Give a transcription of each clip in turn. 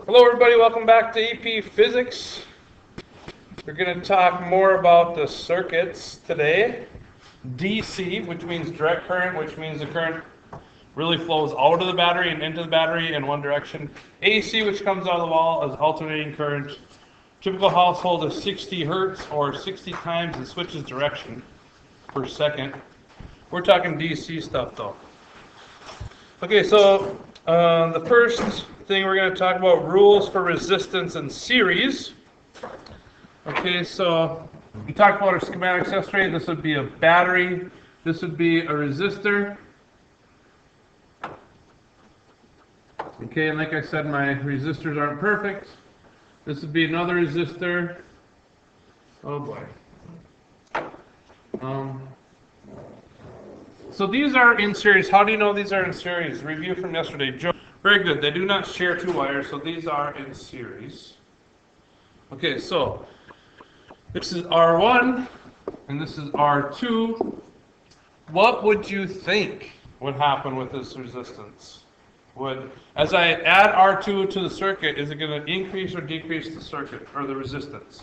Hello everybody, welcome back to EP Physics. We're going to talk more about the circuits today. DC, which means direct current, which means the current really flows out of the battery and into the battery in one direction. AC, which comes out of the wall as alternating current. Typical household is 60 hertz or 60 times it switches direction per second. We're talking DC stuff though. Okay, so the first thing we're going to talk about rules for resistance in series. Okay, so we talked about our schematics yesterday. This would be a battery. This would be a resistor. Okay, and like I said, my resistors aren't perfect. This would be another resistor. Oh boy. So these are in series. How do you know these are in series? Review from yesterday. Joe. Very good. They do not share two wires, so these are in series. Okay, so this is R1 and this is R2. What would you think would happen with this resistance? As I add R2 to the circuit, is it going to increase or decrease the circuit or the resistance?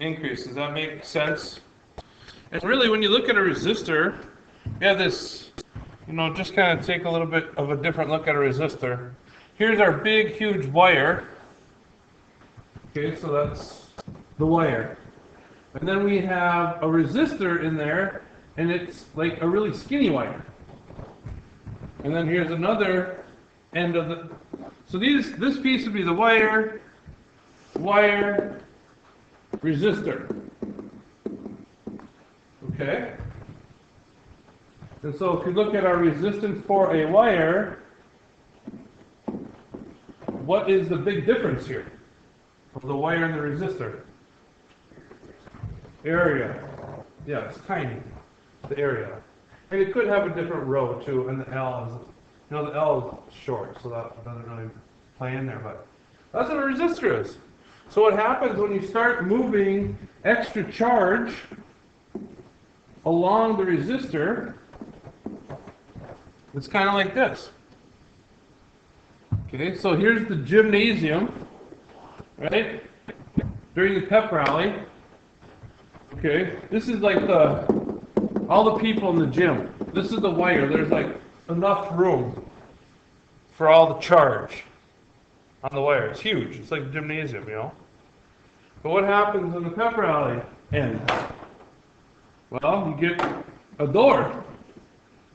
Increase. Does that make sense? And really, when you look at a resistor, we have this, just kind of take a little bit of a different look at a resistor. Here's our big, huge wire. Okay, so that's the wire. And then we have a resistor in there, and it's like a really skinny wire. And then here's another end of the... So this piece would be the wire, resistor. Okay? And so if you look at our resistance for a wire, what is the big difference here of the wire and the resistor? Area. Yeah, it's tiny, the area. And it could have a different row too, and the L is, the L is short, so that doesn't really play in there, but that's what a resistor is. So what happens when you start moving extra charge along the resistor, it's kind of like this. Okay, so here's the gymnasium, right? During the pep rally. Okay, this is like all the people in the gym. This is the wire. There's like enough room for all the charge on the wire. It's huge. It's like a gymnasium, But what happens when the pep rally ends? Well, you get a door.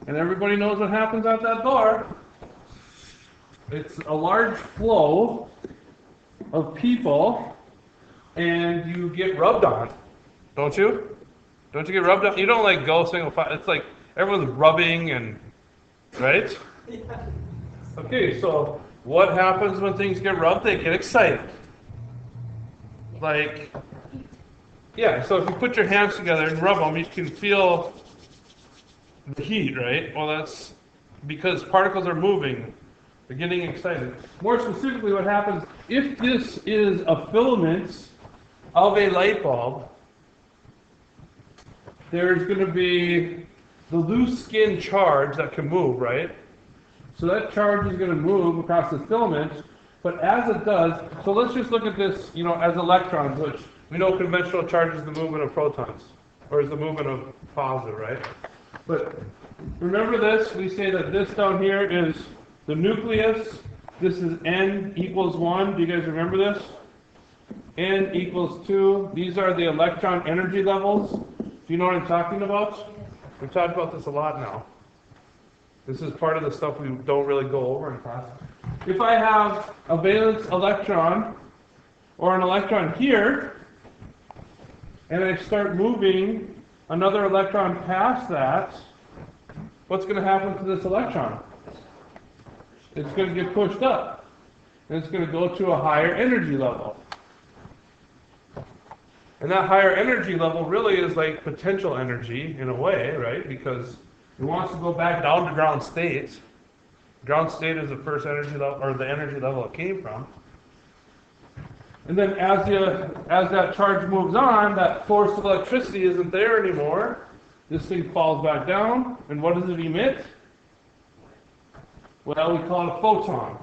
And everybody knows what happens at that door. It's a large flow of people, and you get rubbed on, don't you? Don't you get rubbed on? You don't like go single file. It's like everyone's rubbing and, right? Yeah. Okay, so what happens when things get rubbed? They get excited. Yeah, so if you put your hands together and rub them, you can feel the heat, right? Well, that's because particles are moving. They're getting excited. More specifically, what happens, if this is a filament of a light bulb, there's going to be the loose skin charge that can move, right? So that charge is going to move across the filament, but as it does, so let's just look at this, as electrons, which we know conventional charge is the movement of protons, or is the movement of positive, right? But remember this, we say that this down here is the nucleus. This is N equals 1. Do you guys remember this? N equals 2. These are the electron energy levels. Do you know what I'm talking about? We've talked about this a lot now. This is part of the stuff we don't really go over in class. If I have a valence electron, or an electron here, and I start moving another electron past that, what's going to happen to this electron? It's going to get pushed up. And it's going to go to a higher energy level. And that higher energy level really is like potential energy in a way, right? Because it wants to go back down to ground state. Ground state is the first energy level, or the energy level it came from. And then as that charge moves on, that force of electricity isn't there anymore. This thing falls back down, and what does it emit? Well, we call it a photon.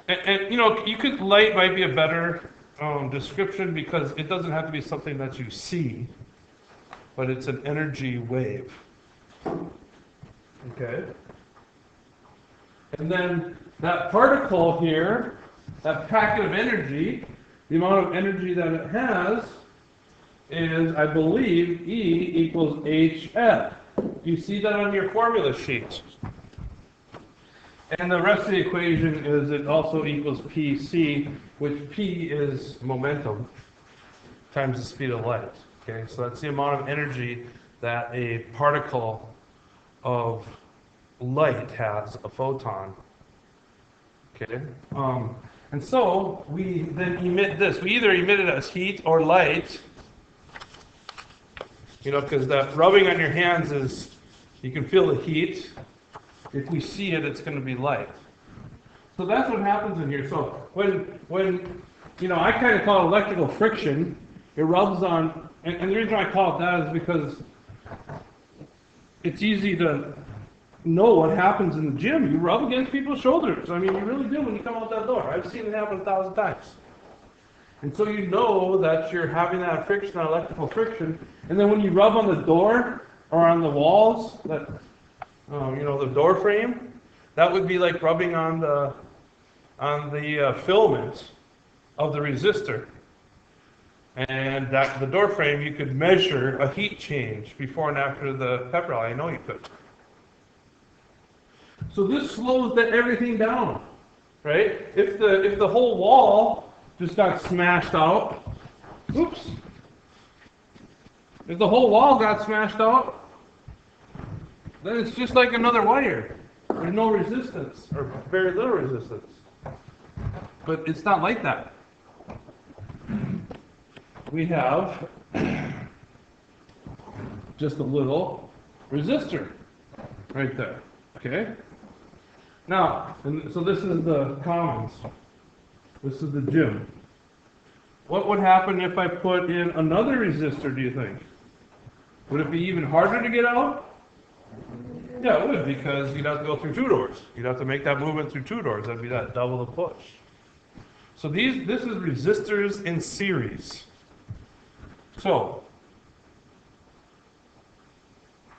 And you know, light might be a better description because it doesn't have to be something that you see, but it's an energy wave. Okay? And then that particle here, that packet of energy, the amount of energy that it has is, I believe, E equals hf. You see that on your formula sheet. And the rest of the equation is it also equals pc, which p is momentum times the speed of light. Okay, so that's the amount of energy that a particle of light has, a photon. Okay, and so we then emit this. We either emit it as heat or light. You know, because that rubbing on your hands is, you can feel the heat. If we see it, it's going to be light. So that's what happens in here. So when you know, I kind of call it electrical friction. It rubs on, and the reason I call it that is because it's easy to know what happens in the gym. You rub against people's shoulders. I mean, you really do when you come out that door. I've seen it happen 1,000 times. And so you know that you're having that friction, that electrical friction. And then when you rub on the door or on the walls, that you know, the door frame, that would be like rubbing on the filament of the resistor. And that the door frame, you could measure a heat change before and after the pep rally. I know you could. So this slows everything down, right? If the whole wall just got smashed out, oops. If the whole wall got smashed out, then it's just like another wire. There's no resistance, or very little resistance. But it's not like that. We have just a little resistor right there. Okay? Now, so this is the commons. This is the gym. What would happen if I put in another resistor, do you think? Would it be even harder to get out? Yeah, it would, because you'd have to go through 2 doors. You'd have to make that movement through 2 doors. That'd be that double the push. So this is resistors in series. So,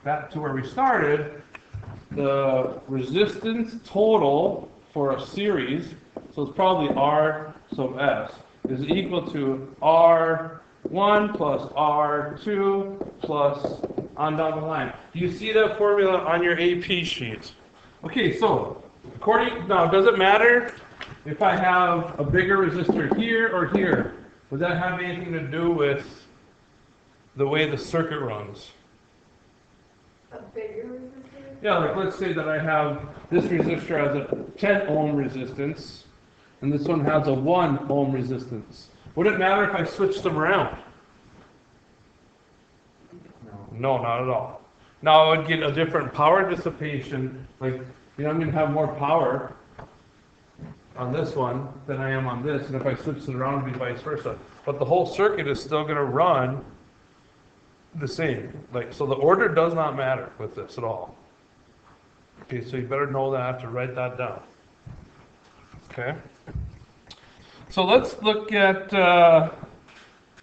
back to where we started, the resistance total for a series, so it's probably R sub S, is equal to R1 plus R2 plus on down the line. Do you see that formula on your AP sheet? Okay, so now does it matter if I have a bigger resistor here or here? Would that have anything to do with the way the circuit runs? A bigger resistor? Yeah, like let's say that I have this resistor has a 10 ohm resistance and this one has a 1 ohm resistance. Would it matter if I switched them around? No, not at all. Now I would get a different power dissipation. Like, you know, I'm going to have more power on this one than I am on this, and if I switch it around, it'd be vice versa. But the whole circuit is still going to run the same. Like, so the order does not matter with this at all. Okay, so you better know that to write that down. Okay. So let's look at.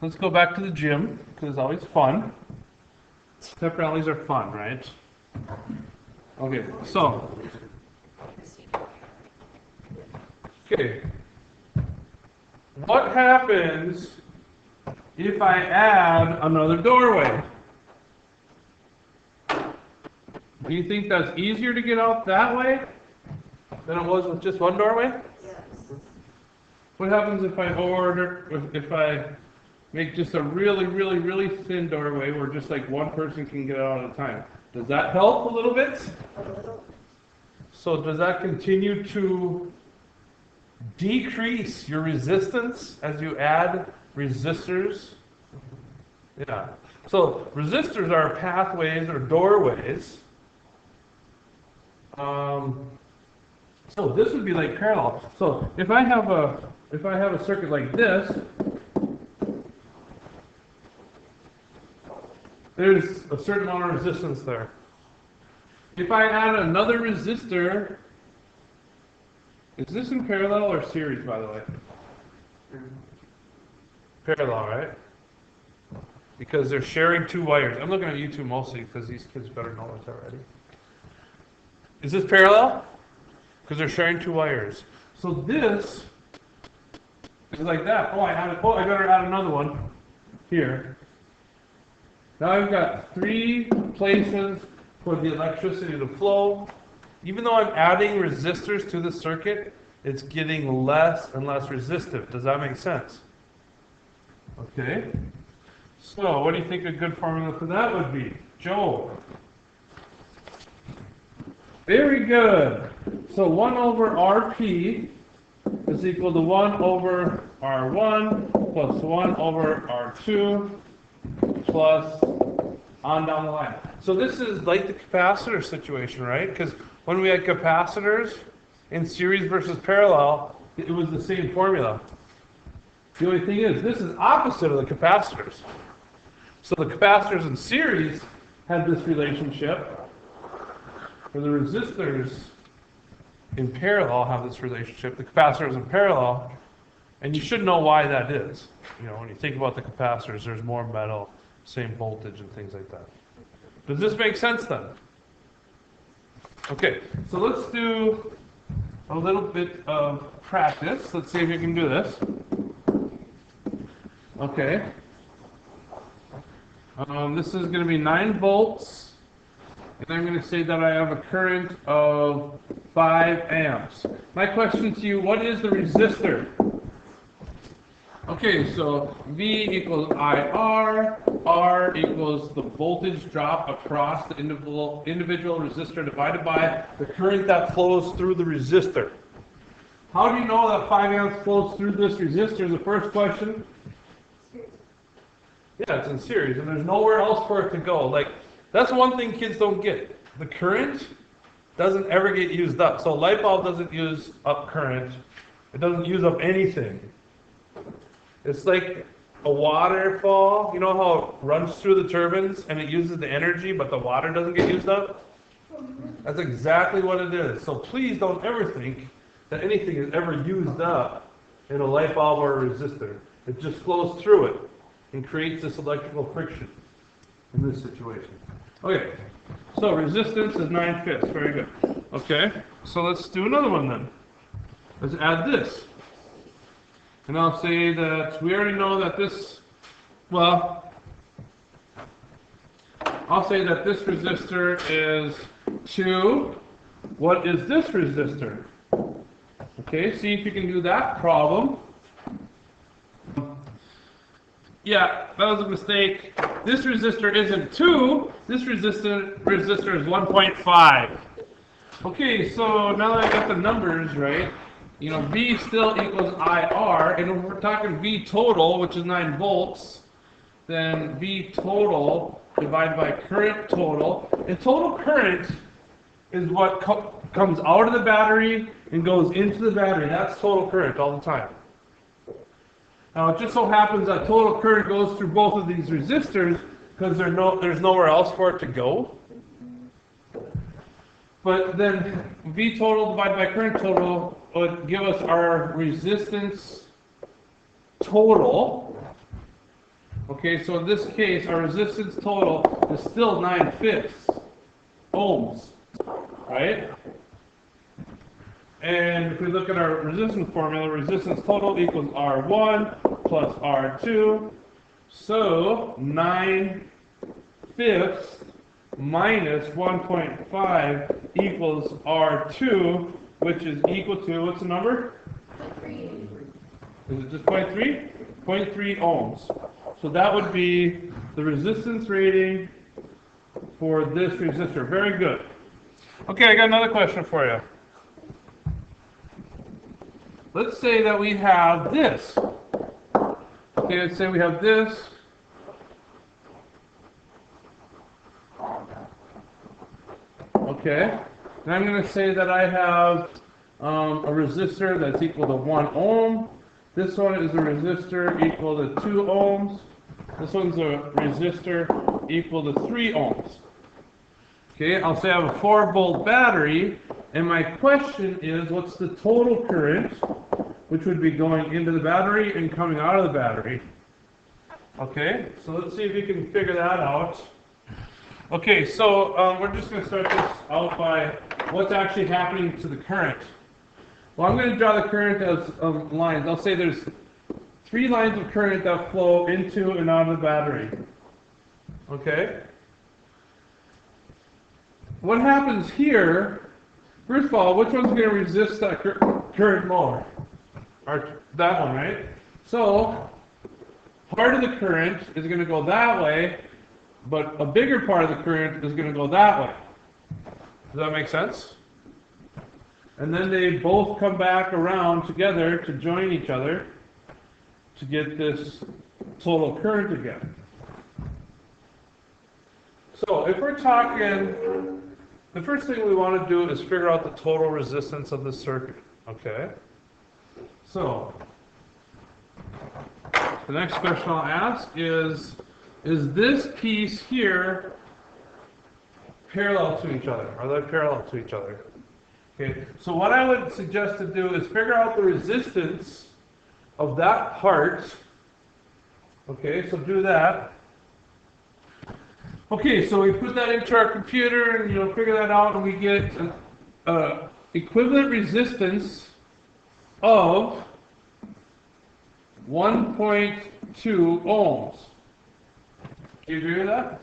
Let's go back to the gym because it's always fun. Pep rallies are fun, right? Okay, so. Okay. What happens if I add another doorway? Do you think that's easier to get out that way than it was with just one doorway? Yes. What happens if I make just a really, really, really thin doorway where just like one person can get out at a time? Does that help a little bit? A little. So does that continue to decrease your resistance as you add resistors? Yeah. So resistors are pathways or doorways. So this would be like parallel. So if I have a circuit like this, there's a certain amount of resistance there. If I add another resistor Is this in parallel or series, by the way? Parallel, right? Because they're sharing two wires. I'm looking at you two mostly because these kids better know this already. Is this parallel? Because they're sharing two wires. So this is like that. Oh, I better add another one here. Now I've got 3 places for the electricity to flow. Even though I'm adding resistors to the circuit, it's getting less and less resistive. Does that make sense? Okay. So what do you think a good formula for that would be? Joe? Very good. So 1 over Rp is equal to 1 over R1 plus 1 over R2 plus on down the line. So this is like the capacitor situation, right? Because when we had capacitors in series versus parallel, it was the same formula. The only thing is, this is opposite of the capacitors. So the capacitors in series had this relationship, where the resistors in parallel have this relationship. The capacitors in parallel, and you should know why that is. You know, when you think about the capacitors, there's more metal, same voltage and things like that. Does this make sense then? Okay, so let's do a little bit of practice. Let's see if you can do this. Okay. This is going to be 9 volts, and I'm going to say that I have a current of 5 amps. My question to you, what is the resistor? Okay, so V equals IR, R equals the voltage drop across the individual resistor divided by the current that flows through the resistor. How do you know that 5 amps flows through this resistor? The first question. Yeah, it's in series, and there's nowhere else for it to go. Like, that's one thing kids don't get. The current doesn't ever get used up. So a light bulb doesn't use up current. It doesn't use up anything. It's like a waterfall. You know how it runs through the turbines and it uses the energy, but the water doesn't get used up? That's exactly what it is. So please don't ever think that anything is ever used up in a light bulb or a resistor. It just flows through it and creates this electrical friction in this situation. Okay, so resistance is 9/5. Very good. Okay, so let's do another one then. Let's add this. And I'll say that we already know that this, well, I'll say that this resistor is 2. What is this resistor? Okay, see if you can do that problem. Yeah, that was a mistake. This resistor isn't 2. This resistor is 1.5. Okay, so now that I got the numbers right, you know, V still equals IR, and if we're talking V total, which is 9 volts, then V total divided by current total. And total current is what comes out of the battery and goes into the battery. That's total current all the time. Now, it just so happens that total current goes through both of these resistors because there's nowhere else for it to go. But then V total divided by current total would give us our resistance total. Okay, so in this case, our resistance total is still 9/5 ohms, right? And if we look at our resistance formula, resistance total equals R1 plus R2. So 9/5 minus 1.5 equals R2, which is equal to, what's the number? 3. Is it just 0.3? 0.3 ohms. So that would be the resistance rating for this resistor. Very good. Okay, I got another question for you. Let's say that we have this. Okay, let's say we have this. Okay, and I'm going to say that I have a resistor that's equal to 1 ohm. This one is a resistor equal to 2 ohms. This one's a resistor equal to 3 ohms. Okay, I'll say I have a 4-volt battery, And my question is, what's the total current, which would be going into the battery and coming out of the battery? Okay, so let's see if we can figure that out. Okay, so we're just going to start this out by what's actually happening to the current. Well, I'm going to draw the current as lines. I'll say there's 3 lines of current that flow into and out of the battery. Okay? What happens here, first of all, which one's going to resist that current more? That one, right? So, part of the current is going to go that way, but a bigger part of the current is going to go that way. Does that make sense? And then they both come back around together to join each other to get this total current again. So if we're talking, the first thing we want to do is figure out the total resistance of the circuit, okay? So, the next question I'll ask is this piece here parallel to each other? Are they parallel to each other? Okay, so what I would suggest to do is figure out the resistance of that part. Okay, so do that. Okay, so we put that into our computer and figure that out, and we get an equivalent resistance of 1.2 ohms. Do you agree with that?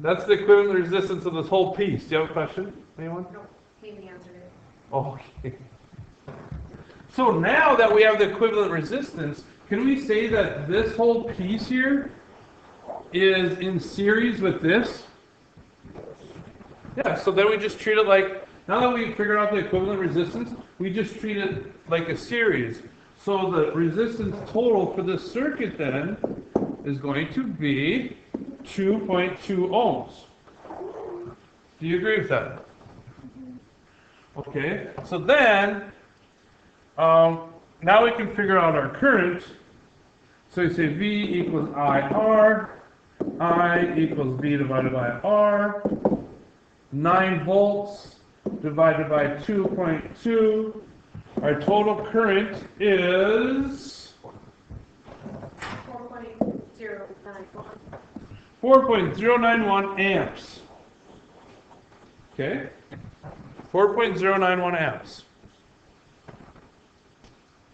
That's the equivalent resistance of this whole piece. Do you have a question? Anyone? No, Amy answered it. Okay. So now that we have the equivalent resistance, can we say that this whole piece here is in series with this? Yeah, so then we just treat it like, now that we figured out the equivalent resistance, we just treat it like a series. So the resistance total for this circuit then is going to be 2.2 ohms. Do you agree with that? Okay, so then, now we can figure out our current. So you say V equals IR, I equals V divided by R, 9 volts divided by 2.2. Our total current is 4.091 amps. Okay? 4.091 amps.